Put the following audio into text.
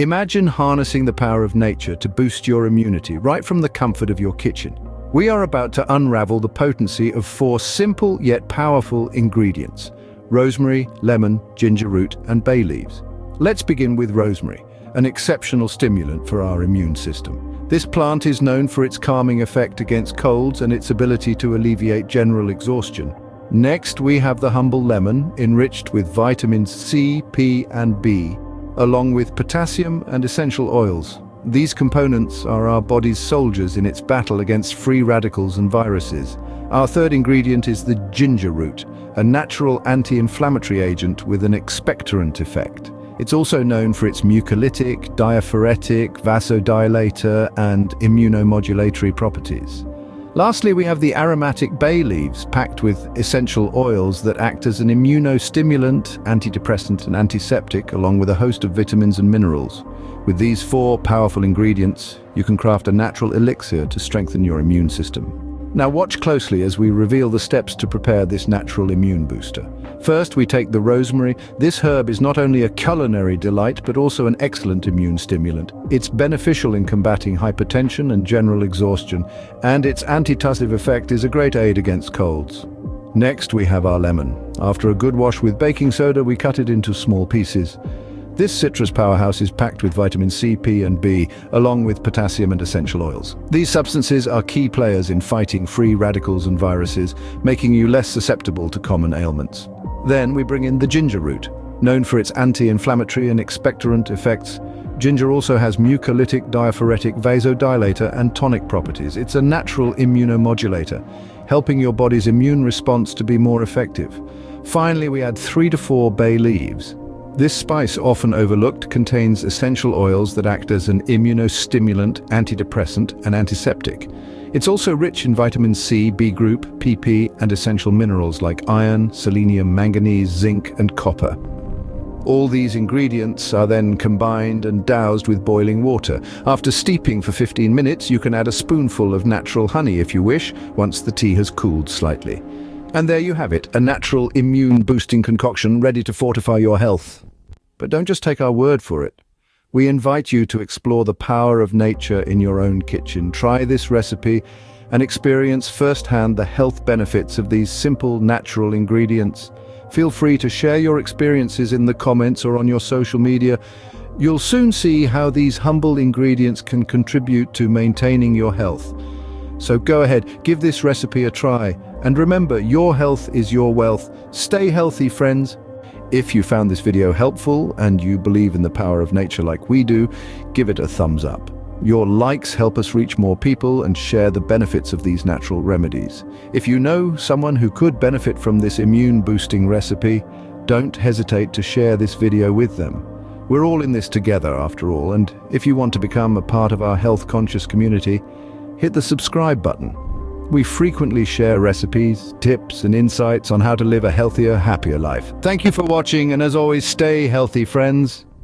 Imagine harnessing the power of nature to boost your immunity right from the comfort of your kitchen. We are about to unravel the potency of 4 simple yet powerful ingredients: rosemary, lemon, ginger root, and bay leaves. Let's begin with rosemary, an exceptional stimulant for our immune system. This plant is known for its calming effect against colds and its ability to alleviate general exhaustion. Next, we have the humble lemon, enriched with vitamins C, P, and B, along with potassium and essential oils. These components are our body's soldiers in its battle against free radicals and viruses. Our third ingredient is the ginger root, a natural anti-inflammatory agent with an expectorant effect. It's also known for its mucolytic, diaphoretic, vasodilator, and immunomodulatory properties. Lastly, we have the aromatic bay leaves, packed with essential oils that act as an immunostimulant, antidepressant, and antiseptic, along with a host of vitamins and minerals. With these 4 powerful ingredients, you can craft a natural elixir to strengthen your immune system. Now watch closely as we reveal the steps to prepare this natural immune booster. First, we take the rosemary. This herb is not only a culinary delight, but also an excellent immune stimulant. It's beneficial in combating hypertension and general exhaustion, and its antitussive effect is a great aid against colds. Next, we have our lemon. After a good wash with baking soda, we cut it into small pieces. This citrus powerhouse is packed with vitamin C, P, and B, along with potassium and essential oils. These substances are key players in fighting free radicals and viruses, making you less susceptible to common ailments. Then we bring in the ginger root. Known for its anti-inflammatory and expectorant effects, ginger also has mucolytic, diaphoretic, vasodilator, and tonic properties. It's a natural immunomodulator, helping your body's immune response to be more effective. Finally, we add 3 to 4 bay leaves. This spice, often overlooked, contains essential oils that act as an immunostimulant, antidepressant, and antiseptic. It's also rich in vitamin C, B group, PP, and essential minerals like iron, selenium, manganese, zinc, and copper. All these ingredients are then combined and doused with boiling water. After steeping for 15 minutes, you can add a spoonful of natural honey if you wish, once the tea has cooled slightly. And there you have it, a natural immune-boosting concoction ready to fortify your health. But don't just take our word for it. We invite you to explore the power of nature in your own kitchen. Try this recipe and experience firsthand the health benefits of these simple, natural ingredients. Feel free to share your experiences in the comments or on your social media. You'll soon see how these humble ingredients can contribute to maintaining your health. So go ahead, give this recipe a try. And remember, your health is your wealth. Stay healthy, friends. If you found this video helpful and you believe in the power of nature like we do, give it a thumbs up. Your likes help us reach more people and share the benefits of these natural remedies. If you know someone who could benefit from this immune-boosting recipe, don't hesitate to share this video with them. We're all in this together, after all, and if you want to become a part of our health-conscious community, hit the subscribe button. We frequently share recipes, tips, and insights on how to live a healthier, happier life. Thank you for watching, and as always, stay healthy, friends.